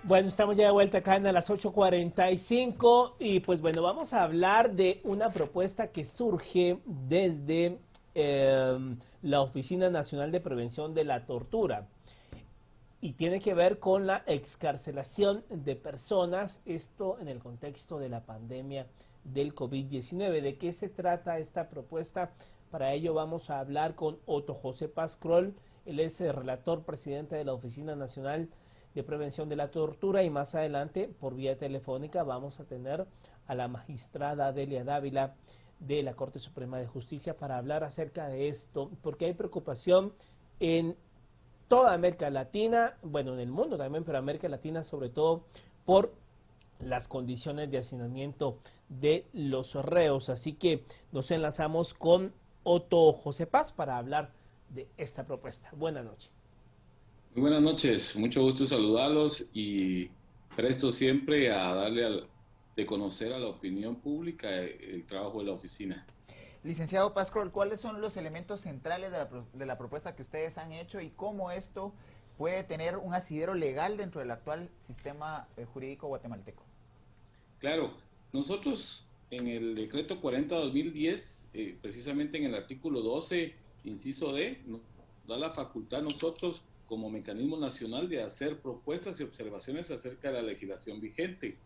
Bueno, estamos ya de vuelta acá a las 8:45 y pues bueno, vamos a hablar de una propuesta que surge desde la Oficina Nacional de Prevención de la Tortura y tiene que ver con la excarcelación de personas, esto en el contexto de la pandemia del COVID-19. ¿De qué se trata esta propuesta? Para ello vamos a hablar con Otto José Paz Kroll, él es el relator presidente de la Oficina Nacional de Prevención de la Tortura, y más adelante por vía telefónica vamos a tener a la magistrada Delia Dávila de la Corte Suprema de Justicia para hablar acerca de esto, porque hay preocupación en toda América Latina, bueno, en el mundo también, pero América Latina sobre todo por las condiciones de hacinamiento de los reos. Así que nos enlazamos con Otto José Paz para hablar de esta propuesta. Buenas noches. Muy buenas noches, mucho gusto saludarlos y presto siempre a de conocer a la opinión pública el trabajo de la oficina. Licenciado Pascual, ¿cuáles son los elementos centrales de la propuesta que ustedes han hecho y cómo esto puede tener un asidero legal dentro del actual sistema jurídico guatemalteco? Claro, nosotros en el decreto 40/2010, precisamente en el artículo 12, inciso D, nos da la facultad a nosotros como mecanismo nacional de hacer propuestas y observaciones acerca de la legislación vigente.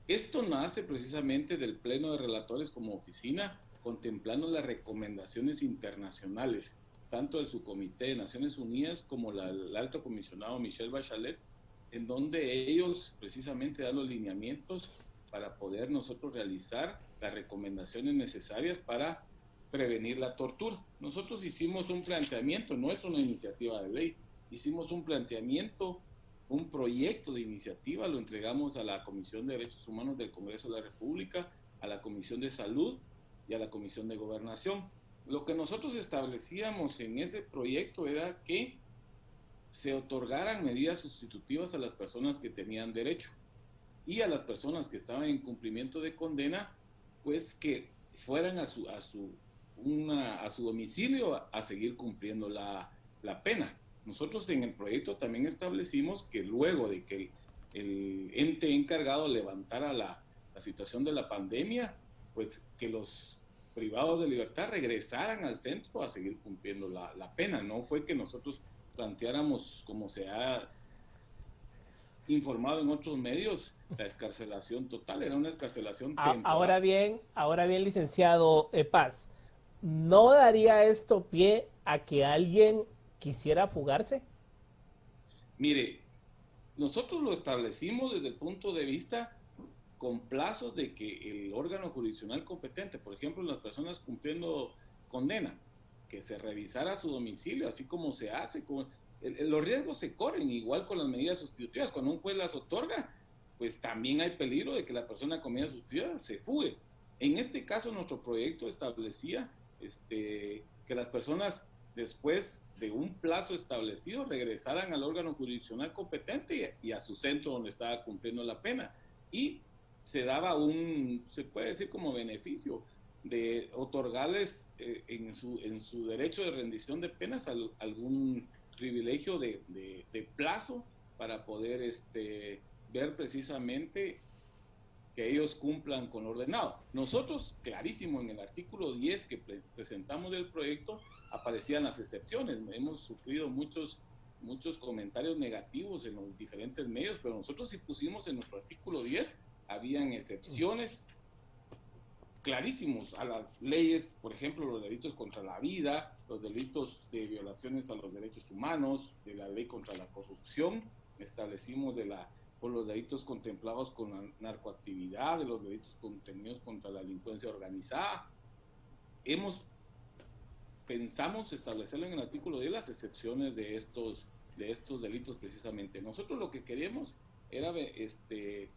Esto nace precisamente del Pleno de Relatores como oficina, contemplando las recomendaciones internacionales, tanto del Subcomité de Naciones Unidas como el Alto Comisionado Michelle Bachelet, en donde ellos precisamente dan los lineamientos para poder nosotros realizar las recomendaciones necesarias para prevenir la tortura. Nosotros hicimos un planteamiento, no es una iniciativa de ley, hicimos un planteamiento, un proyecto de iniciativa, lo entregamos a la Comisión de Derechos Humanos del Congreso de la República, a la Comisión de Salud y a la Comisión de Gobernación. Lo que nosotros establecíamos en ese proyecto era que se otorgaran medidas sustitutivas a las personas que tenían derecho y a las personas que estaban en cumplimiento de condena, pues que fueran a su domicilio a seguir cumpliendo la pena. Nosotros en el proyecto también establecimos que luego de que el ente encargado levantara la situación de la pandemia, pues que los privados de libertad regresaran al centro a seguir cumpliendo la pena. No fue que nosotros planteáramos, como se ha informado en otros medios, la excarcelación total, era una excarcelación temporal. Ahora bien, licenciado Paz, ¿no daría esto pie a que alguien quisiera fugarse? Mire, nosotros lo establecimos desde el punto de vista con plazos de que el órgano jurisdiccional competente, por ejemplo, las personas cumpliendo condena, que se revisara su domicilio, así como se hace. Los riesgos se corren igual con las medidas sustitutivas. Cuando un juez las otorga, pues también hay peligro de que la persona con medidas sustitutivas se fugue. En este caso, nuestro proyecto establecía que las personas, después de un plazo establecido, regresaran al órgano jurisdiccional competente y a su centro donde estaba cumpliendo la pena. Y se daba se puede decir como beneficio, de otorgarles en su derecho de rendición de penas algún privilegio de plazo para poder ver precisamente que ellos cumplan con lo ordenado. Nosotros, clarísimo, en el artículo 10 que presentamos del proyecto, aparecían las excepciones. Hemos sufrido muchos comentarios negativos en los diferentes medios, pero nosotros sí pusimos en nuestro artículo 10, habían excepciones clarísimos a las leyes, por ejemplo, los delitos contra la vida, los delitos de violaciones a los derechos humanos, de la ley contra la corrupción, establecimos por los delitos contemplados con la narcoactividad, de los delitos contenidos contra la delincuencia organizada. Pensamos establecerlo en el artículo 10 las excepciones de estos delitos precisamente. Nosotros lo que queríamos era que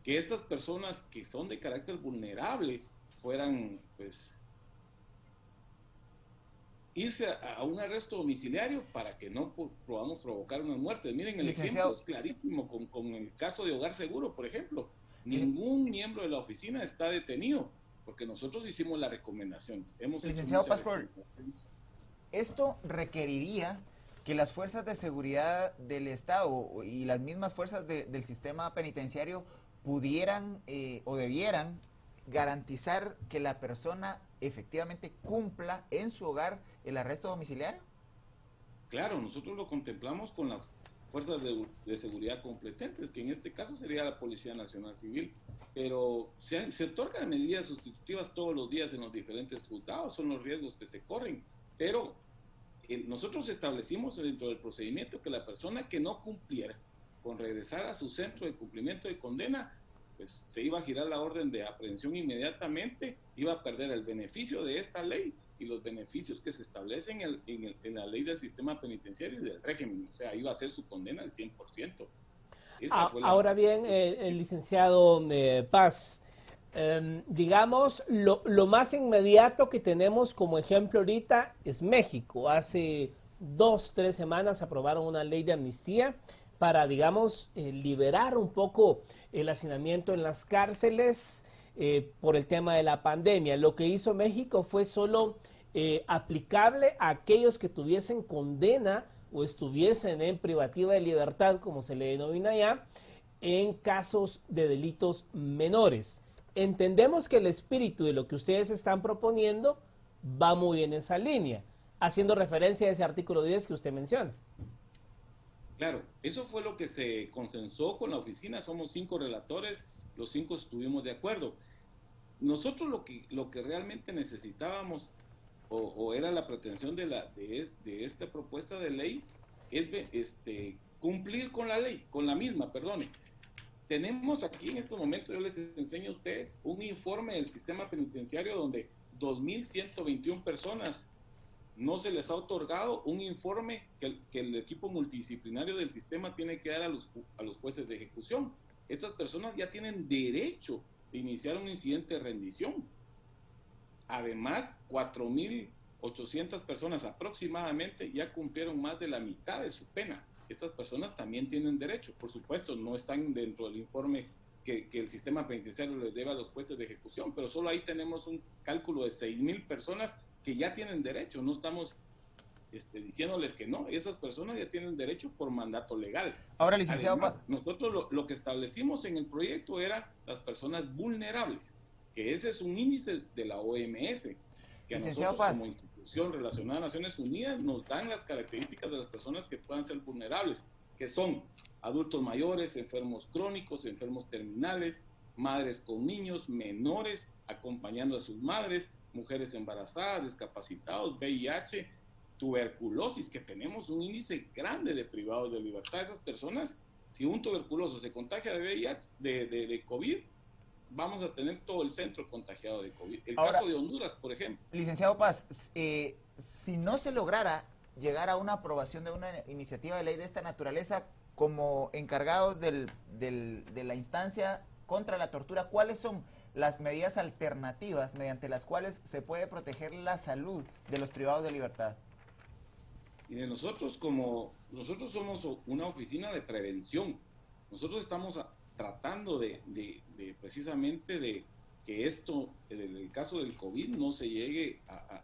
estas personas que son de carácter vulnerable fueran, pues, irse a un arresto domiciliario para que no podamos provocar una muerte. Miren, el ejemplo es clarísimo con el caso de Hogar Seguro, por ejemplo. Ningún miembro de la oficina está detenido, porque nosotros hicimos las recomendaciones. Licenciado Pascual, esto requeriría que las fuerzas de seguridad del Estado y las mismas fuerzas del sistema penitenciario pudieran o debieran garantizar que la persona efectivamente cumpla en su hogar el arresto domiciliario? Claro, nosotros lo contemplamos con las fuerzas de seguridad competentes, que en este caso sería la Policía Nacional Civil, pero se otorgan medidas sustitutivas todos los días en los diferentes juzgados, son los riesgos que se corren, pero nosotros establecimos dentro del procedimiento que la persona que no cumpliera con regresar a su centro de cumplimiento de condena, pues se iba a girar la orden de aprehensión inmediatamente, iba a perder el beneficio de esta ley y los beneficios que se establecen en la ley del sistema penitenciario y del régimen, o sea, iba a ser su condena al 100%. Ahora bien, el licenciado Paz, digamos, lo más inmediato que tenemos como ejemplo ahorita es México. Hace 2-3 semanas aprobaron una ley de amnistía para, digamos, liberar un poco el hacinamiento en las cárceles por el tema de la pandemia. Lo que hizo México fue solo aplicable a aquellos que tuviesen condena o estuviesen en privativa de libertad, como se le denomina ya, en casos de delitos menores. Entendemos que el espíritu de lo que ustedes están proponiendo va muy en esa línea, haciendo referencia a ese artículo 10 que usted menciona. Claro, eso fue lo que se consensó con la oficina, somos 5 relatores, los 5 estuvimos de acuerdo. Nosotros lo que realmente necesitábamos o era la pretensión de esta propuesta de ley es cumplir con la ley, con la misma, perdone. Tenemos aquí en estos momentos, yo les enseño a ustedes un informe del sistema penitenciario donde 2.121 personas no se les ha otorgado un informe que el equipo multidisciplinario del sistema tiene que dar a los jueces de ejecución. Estas personas ya tienen derecho de iniciar un incidente de rendición. Además, 4.800 personas aproximadamente ya cumplieron más de la mitad de su pena. Estas personas también tienen derecho. Por supuesto, no están dentro del informe que el sistema penitenciario les debe a los jueces de ejecución, pero solo ahí tenemos un cálculo de 6.000 personas que ya tienen derecho. No estamos diciéndoles que no. Esas personas ya tienen derecho por mandato legal. Ahora, licenciado, además, nosotros lo que establecimos en el proyecto era las personas vulnerables, que ese es un índice de la OMS, que a nosotros como institución relacionada a Naciones Unidas nos dan las características de las personas que puedan ser vulnerables, que son adultos mayores, enfermos crónicos, enfermos terminales, madres con niños, menores acompañando a sus madres, mujeres embarazadas, discapacitados, VIH, tuberculosis, que tenemos un índice grande de privados de libertad. Esas personas, si un tuberculoso se contagia de VIH, de COVID, vamos a tener todo el centro contagiado de COVID. El caso de Honduras, por ejemplo. Licenciado Paz, si no se lograra llegar a una aprobación de una iniciativa de ley de esta naturaleza, como encargados de la instancia contra la tortura, ¿cuáles son las medidas alternativas mediante las cuales se puede proteger la salud de los privados de libertad? Y de nosotros somos una oficina de prevención. Nosotros estamos tratando precisamente de que esto, en el caso del COVID, no se llegue a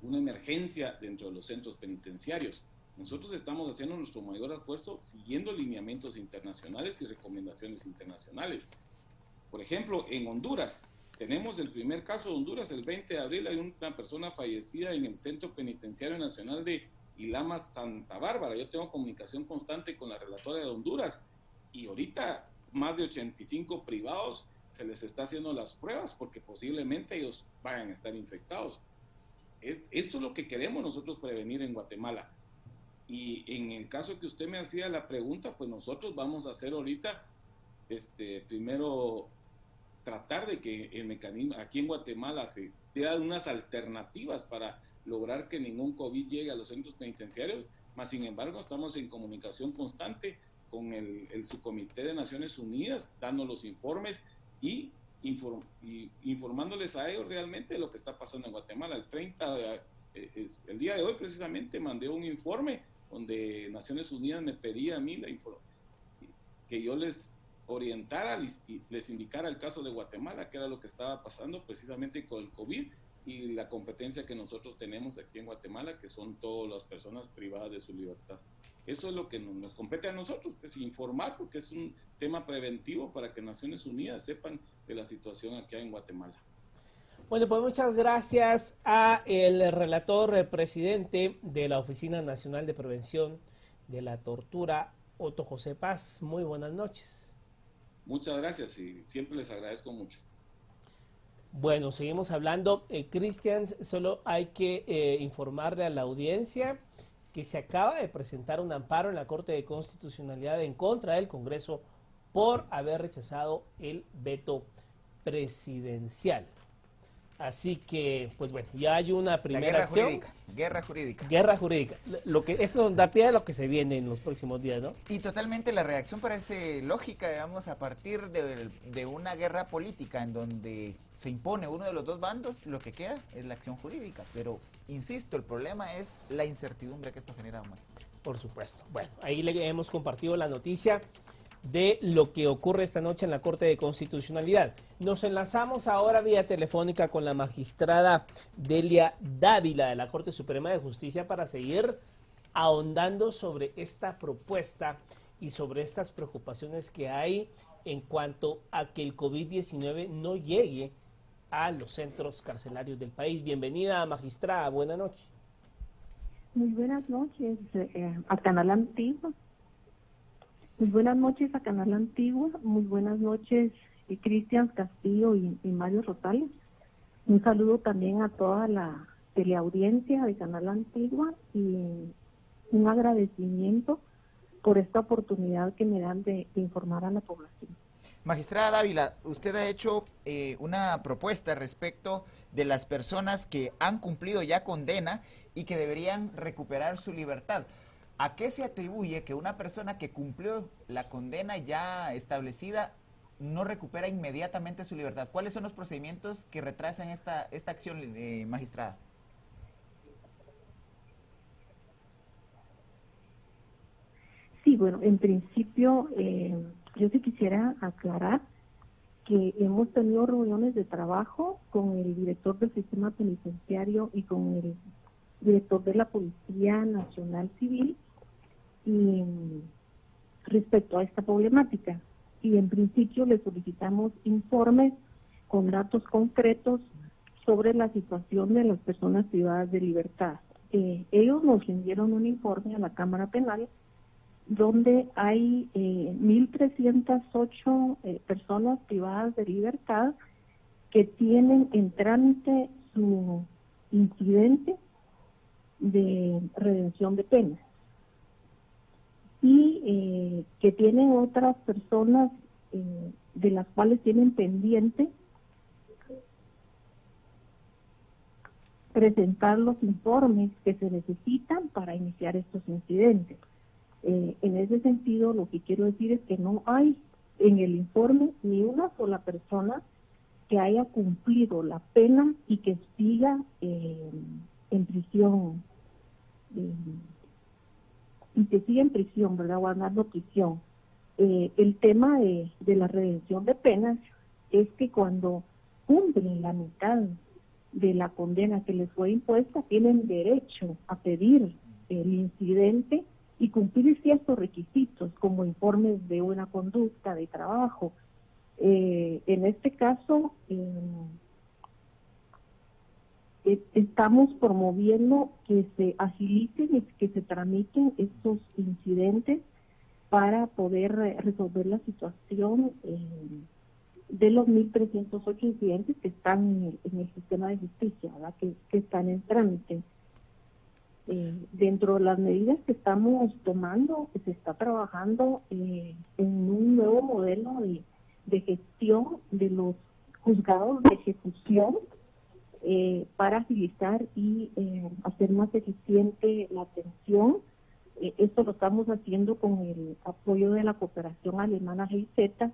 una emergencia dentro de los centros penitenciarios. Nosotros estamos haciendo nuestro mayor esfuerzo siguiendo lineamientos internacionales y recomendaciones internacionales. Por ejemplo, en Honduras, tenemos el primer caso de Honduras, el 20 de abril hay una persona fallecida en el Centro Penitenciario Nacional de Ilama, Santa Bárbara. Yo tengo comunicación constante con la relatora de Honduras y ahorita más de 85 privados se les está haciendo las pruebas porque posiblemente ellos vayan a estar infectados. Esto es lo que queremos nosotros prevenir en Guatemala. Y en el caso que usted me hacía la pregunta, pues nosotros vamos a hacer ahorita, primero tratar de que el mecanismo aquí en Guatemala se dé unas alternativas para lograr que ningún COVID llegue a los centros penitenciarios, más sin embargo estamos en comunicación constante con el subcomité de Naciones Unidas, dando los informes y informándoles a ellos realmente de lo que está pasando en Guatemala. El día de hoy precisamente mandé un informe donde Naciones Unidas me pedía a mí que yo les orientara y les indicara el caso de Guatemala, que era lo que estaba pasando precisamente con el COVID, y la competencia que nosotros tenemos aquí en Guatemala, que son todas las personas privadas de su libertad. Eso es lo que nos compete a nosotros, pues informar, porque es un tema preventivo para que Naciones Unidas sepan de la situación aquí en Guatemala. Bueno, pues muchas gracias a el relator presidente de la Oficina Nacional de Prevención de la Tortura, Otto José Paz. Muy buenas noches. Muchas gracias y siempre les agradezco mucho. Bueno, seguimos hablando. Cristian, solo hay que informarle a la audiencia que se acaba de presentar un amparo en la Corte de Constitucionalidad en contra del Congreso por haber rechazado el veto presidencial. Así que, pues bueno, ya hay una primera acción. Guerra jurídica. Guerra jurídica. Esto da pie a lo que se viene en los próximos días, ¿no? Y totalmente la reacción parece lógica, digamos, a partir de una guerra política en donde se impone uno de los dos bandos, lo que queda es la acción jurídica. Pero, insisto, el problema es la incertidumbre que esto genera, Omar. Por supuesto. Bueno, ahí le hemos compartido la noticia de lo que ocurre esta noche en la Corte de Constitucionalidad. Nos enlazamos ahora vía telefónica con la magistrada Delia Dávila de la Corte Suprema de Justicia para seguir ahondando sobre esta propuesta y sobre estas preocupaciones que hay en cuanto a que el COVID-19 no llegue a los centros carcelarios del país. Bienvenida, magistrada, buenas noches. Muy buenas noches a Canal Antigua. Muy buenas noches a Canal Antigua, muy buenas noches Cristian Castillo y Mario Rosales. Un saludo también a toda la teleaudiencia de Canal Antigua y un agradecimiento por esta oportunidad que me dan de informar a la población. Magistrada Dávila, usted ha hecho una propuesta respecto de las personas que han cumplido ya condena y que deberían recuperar su libertad. ¿A qué se atribuye que una persona que cumplió la condena ya establecida no recupera inmediatamente su libertad? ¿Cuáles son los procedimientos que retrasan esta acción, magistrada? Sí, bueno, en principio yo sí quisiera aclarar que hemos tenido reuniones de trabajo con el director del sistema penitenciario y con el director de la Policía Nacional Civil y respecto a esta problemática. Y en principio le solicitamos informes con datos concretos sobre la situación de las personas privadas de libertad. Ellos nos enviaron un informe a la Cámara Penal donde hay 1.308 personas privadas de libertad que tienen en trámite su incidente de redención de penas y que tienen otras personas de las cuales tienen pendiente presentar los informes que se necesitan para iniciar estos incidentes. En ese sentido, lo que quiero decir es que no hay en el informe ni una sola persona que haya cumplido la pena y que siga en prisión, y que siga en prisión, ¿verdad? Guardando prisión. El tema de la redención de penas es que cuando cumplen la mitad de la condena que les fue impuesta, tienen derecho a pedir el incidente y cumplir ciertos requisitos como informes de buena conducta, de trabajo. En este caso, estamos promoviendo que se agilicen y que se tramiten estos incidentes para poder resolver la situación de los 1.308 incidentes que están en el sistema de justicia, ¿verdad? Que están en trámite. Dentro de las medidas que estamos tomando, se está trabajando en un nuevo modelo de gestión de los juzgados de ejecución para agilizar y hacer más eficiente la atención. Esto lo estamos haciendo con el apoyo de la cooperación alemana GIZ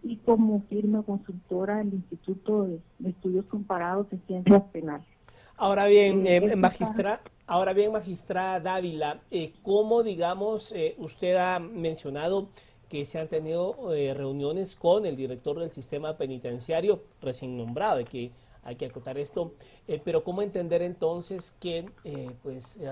y como firma consultora del Instituto de Estudios Comparados de Ciencias Penales. Ahora bien, magistrada Dávila, ¿cómo, digamos, usted ha mencionado que se han tenido reuniones con el director del sistema penitenciario recién nombrado y que hay que acotar esto, pero ¿cómo entender entonces que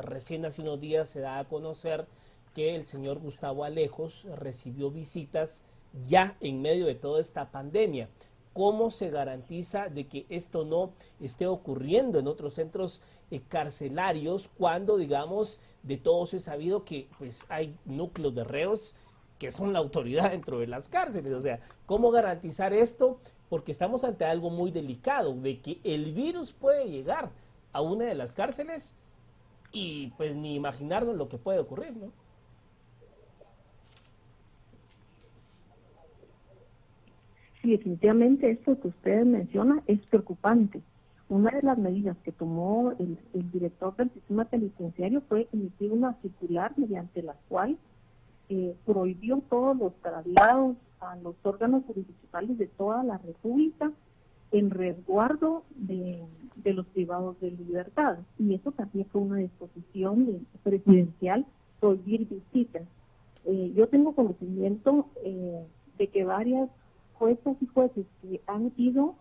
recién hace unos días se da a conocer que el señor Gustavo Alejos recibió visitas ya en medio de toda esta pandemia? ¿Cómo se garantiza de que esto no esté ocurriendo en otros centros carcelarios cuando, digamos, de todos es sabido que pues hay núcleos de reos que son la autoridad dentro de las cárceles? O sea, ¿cómo garantizar esto? Porque estamos ante algo muy delicado, de que el virus puede llegar a una de las cárceles y pues ni imaginarnos lo que puede ocurrir, ¿no? Sí, definitivamente esto que usted menciona es preocupante. Una de las medidas que tomó el director del sistema penitenciario fue emitir una circular mediante la cual prohibió todos los traslados a los órganos jurisdiccionales de toda la República en resguardo de los privados de libertad. Y eso también fue una disposición presidencial, prohibir visitas. Yo tengo conocimiento de que varias juezas y jueces que han ido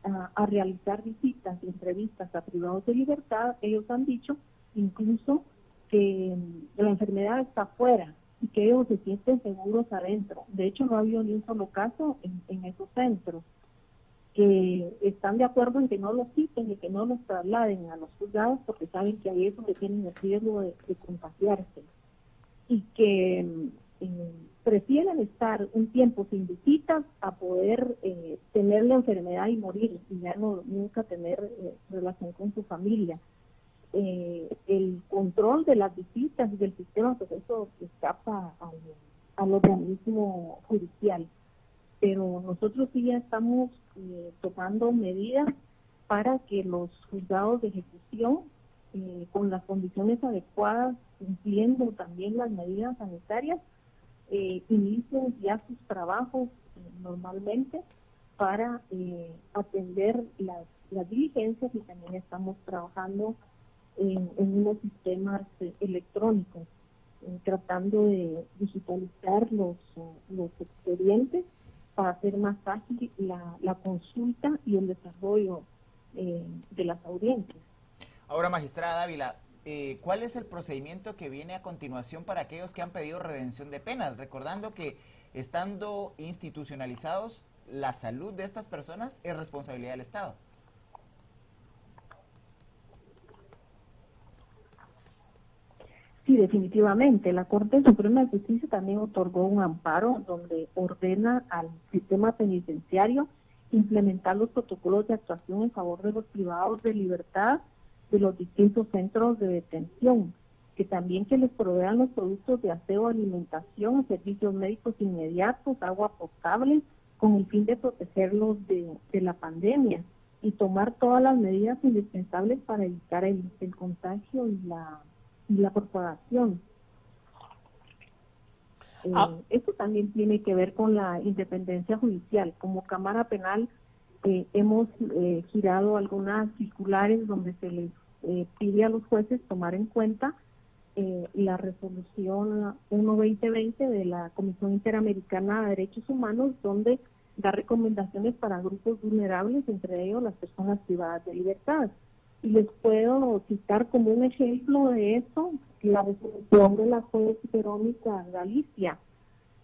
a realizar visitas y entrevistas a privados de libertad, ellos han dicho incluso que la enfermedad está afuera y que ellos se sienten seguros adentro. De hecho, no ha habido ni un solo caso en esos centros, que están de acuerdo en que no los citen y que no los trasladen a los juzgados porque saben que ahí es donde tienen el riesgo de contagiarse, y que prefieren estar un tiempo sin visitas a poder tener la enfermedad y morir y ya nunca tener relación con su familia. El control de las visitas y del sistema, pues eso escapa al organismo judicial. Pero nosotros sí ya estamos tomando medidas para que los juzgados de ejecución, con las condiciones adecuadas, cumpliendo también las medidas sanitarias, inician ya sus trabajos normalmente para atender las diligencias, y también estamos trabajando en unos sistemas electrónicos, tratando de digitalizar los expedientes para hacer más fácil la consulta y el desarrollo de las audiencias. Ahora, magistrada Dávila, ¿cuál es el procedimiento que viene a continuación para aquellos que han pedido redención de penas? Recordando que estando institucionalizados, la salud de estas personas es responsabilidad del Estado. Sí, definitivamente. La Corte Suprema de Justicia también otorgó un amparo donde ordena al sistema penitenciario implementar los protocolos de actuación en favor de los privados de libertad de los distintos centros de detención, que también que les provean los productos de aseo, alimentación, servicios médicos inmediatos, agua potable, con el fin de protegerlos de la pandemia y tomar todas las medidas indispensables para evitar el contagio y la propagación. Esto también tiene que ver con la independencia judicial. Como Cámara Penal hemos girado algunas circulares donde se les pide a los jueces tomar en cuenta la resolución 1-2020 de la Comisión Interamericana de Derechos Humanos, donde da recomendaciones para grupos vulnerables, entre ellos las personas privadas de libertad. Y les puedo citar como un ejemplo de eso la resolución de la juez Verónica Galicia,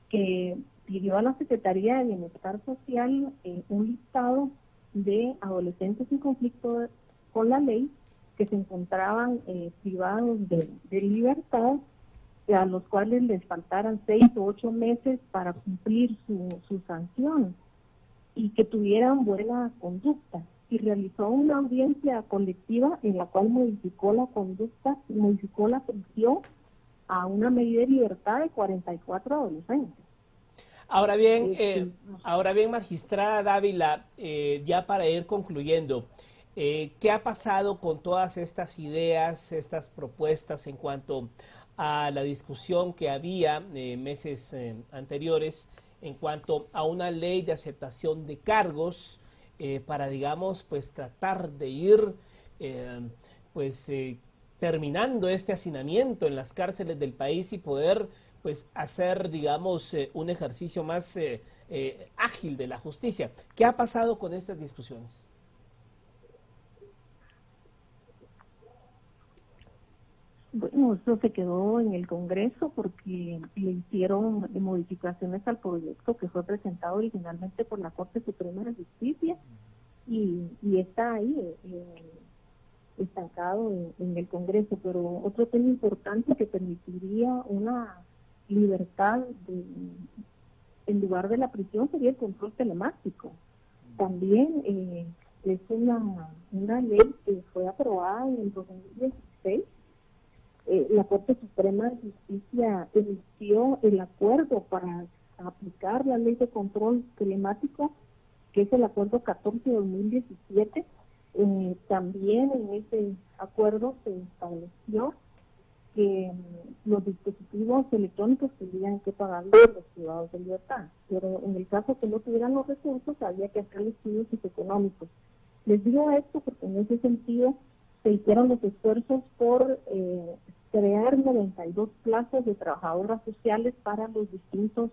que pidió a la Secretaría de Bienestar Social un listado de adolescentes en conflicto con la ley que se encontraban privados de libertad, a los cuales les faltaran 6 o 8 meses para cumplir su sanción y que tuvieran buena conducta. Y realizó una audiencia colectiva en la cual modificó la conducta, modificó la prisión a una medida de libertad de 44 adolescentes. Ahora bien, magistrada Dávila, ya para ir concluyendo, ¿qué ha pasado con todas estas ideas, estas propuestas en cuanto a la discusión que había meses anteriores en cuanto a una ley de aceptación de cargos para, digamos, pues tratar de ir terminando este hacinamiento en las cárceles del país y poder pues hacer, digamos, un ejercicio más ágil de la justicia? ¿Qué ha pasado con estas discusiones? Bueno, eso se quedó en el Congreso porque le hicieron modificaciones al proyecto que fue presentado originalmente por la Corte Suprema de Justicia y está ahí estancado en el Congreso. Pero otro tema importante que permitiría una libertad en lugar de la prisión sería el control telemático. También es una ley que fue aprobada en el 2016. La Corte Suprema de Justicia emitió el acuerdo para aplicar la ley de control telemático, que es el acuerdo 14 de 2017. También en ese acuerdo se estableció que los dispositivos electrónicos tendrían que pagarlos los privados de libertad, pero en el caso que no tuvieran los recursos había que hacer estudios económicos. Les digo esto porque en ese sentido se hicieron los esfuerzos por crear 92 plazas de trabajadoras sociales para los distintos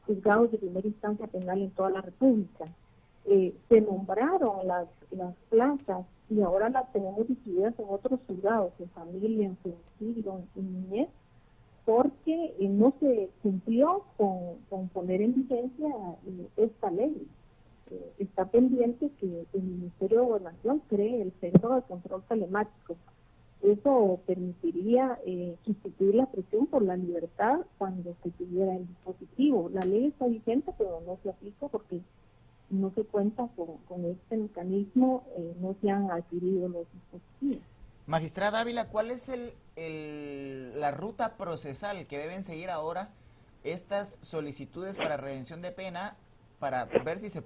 juzgados de primera instancia penal en toda la República. Se nombraron las plazas y ahora las tenemos distribuidas en otros juzgados, en familia, en femicidio, en niñez, porque no se cumplió con poner en vigencia esta ley. Está pendiente que el Ministerio de Gobernación cree el Centro de Control Telemático. Eso permitiría sustituir la presión por la libertad cuando se tuviera el dispositivo. La ley está vigente, pero no se aplica porque no se cuenta con este mecanismo, no se han adquirido los dispositivos. Magistrada Ávila, ¿cuál es la ruta procesal que deben seguir ahora estas solicitudes para redención de pena para ver si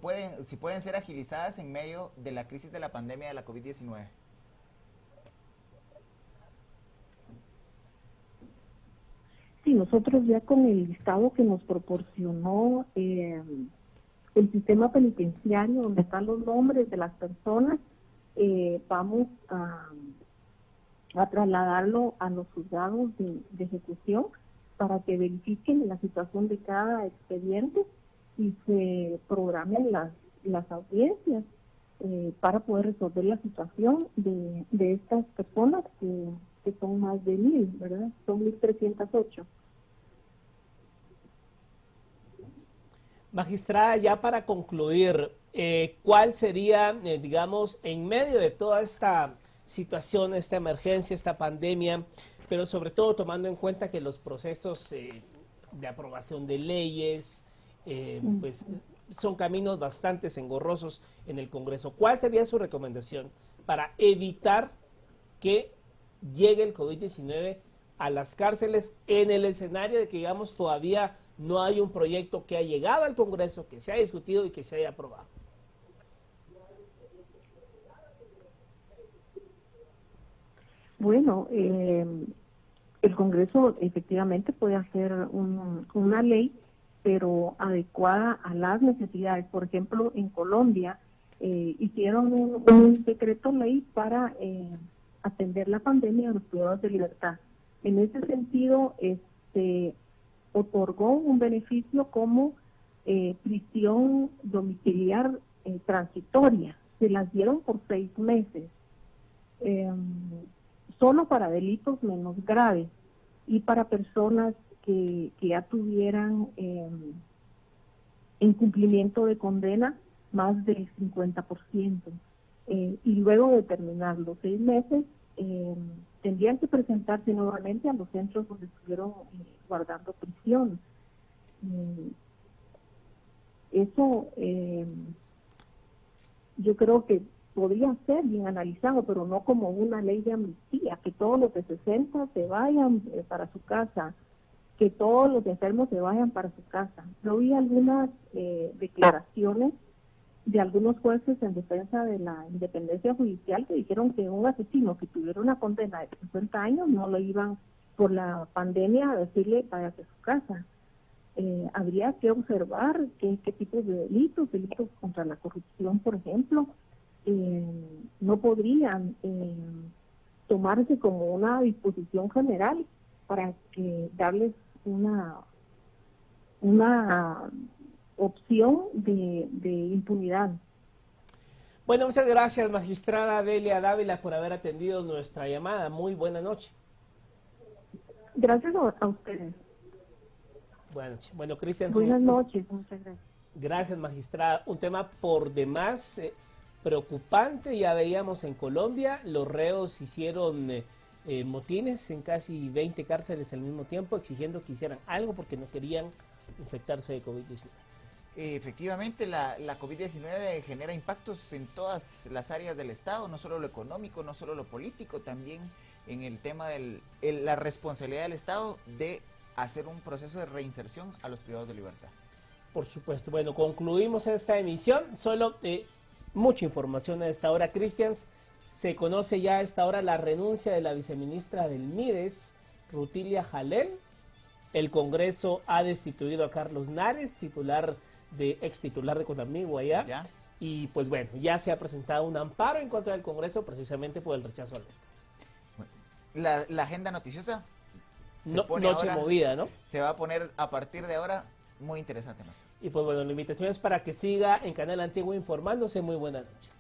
pueden ser agilizadas en medio de la crisis de la pandemia de la COVID-19? Sí, nosotros ya con el listado que nos proporcionó el sistema penitenciario, donde están los nombres de las personas, vamos a trasladarlo a los juzgados de ejecución para que verifiquen la situación de cada expediente y se programen las audiencias para poder resolver la situación de estas personas que son más de 1,000, ¿verdad? Son 1,308. Magistrada, ya para concluir, ¿cuál sería, digamos, en medio de toda esta situación, esta emergencia, esta pandemia, pero sobre todo tomando en cuenta que los procesos de aprobación de leyes, pues son caminos bastante engorrosos en el Congreso? ¿Cuál sería su recomendación para evitar que llegue el COVID-19 a las cárceles en el escenario de que, digamos, todavía no hay un proyecto que ha llegado al Congreso, que se ha discutido y que se haya aprobado? Bueno, el Congreso efectivamente puede hacer una ley, pero adecuada a las necesidades. Por ejemplo, en Colombia hicieron un decreto ley para atender la pandemia de los privados de libertad. En ese sentido, otorgó un beneficio como prisión domiciliar transitoria. Se las dieron por 6 meses, solo para delitos menos graves y para personas que ya tuvieran incumplimiento de condena más del 50%. Y luego de terminar los 6 meses, tendrían que presentarse nuevamente a los centros donde estuvieron guardando prisión. Eso yo creo que podría ser bien analizado, pero no como una ley de amnistía, que todos los de 60 se vayan para su casa, que todos los enfermos se vayan para su casa. Yo vi algunas declaraciones de algunos jueces en defensa de la independencia judicial que dijeron que un asesino que tuviera una condena de 50 años no lo iban por la pandemia a decirle váyase a su casa. Habría que observar qué tipos de delitos contra la corrupción, por ejemplo, no podrían tomarse como una disposición general para que darles una opción de impunidad. Bueno, muchas gracias, magistrada Delia Dávila, por haber atendido nuestra llamada. Muy buena noche. Gracias a ustedes. Bueno, Cristian. Buenas noches, muchas gracias. Gracias, magistrada. Un tema por demás preocupante. Ya veíamos en Colombia, los reos hicieron motines en casi 20 cárceles al mismo tiempo, exigiendo que hicieran algo porque no querían infectarse de COVID-19. Efectivamente, la COVID-19 genera impactos en todas las áreas del Estado, no solo lo económico, no solo lo político, también en el tema de la responsabilidad del Estado de hacer un proceso de reinserción a los privados de libertad. Por supuesto. Bueno, concluimos esta emisión. Solo mucha información a esta hora, Cristians. Se conoce ya a esta hora la renuncia de la viceministra del MIDES, Rutilia Jalel. El Congreso ha destituido a Carlos Nares, ex titular de Conamigo allá. ¿Ya? Y pues bueno, ya se ha presentado un amparo en contra del Congreso precisamente por el rechazo al veto. La agenda noticiosa Noche movida, ¿no? Se va a poner a partir de ahora muy interesante, ¿no? Y pues bueno, la invitación es para que siga en Canal Antiguo informándose. Muy buena noche.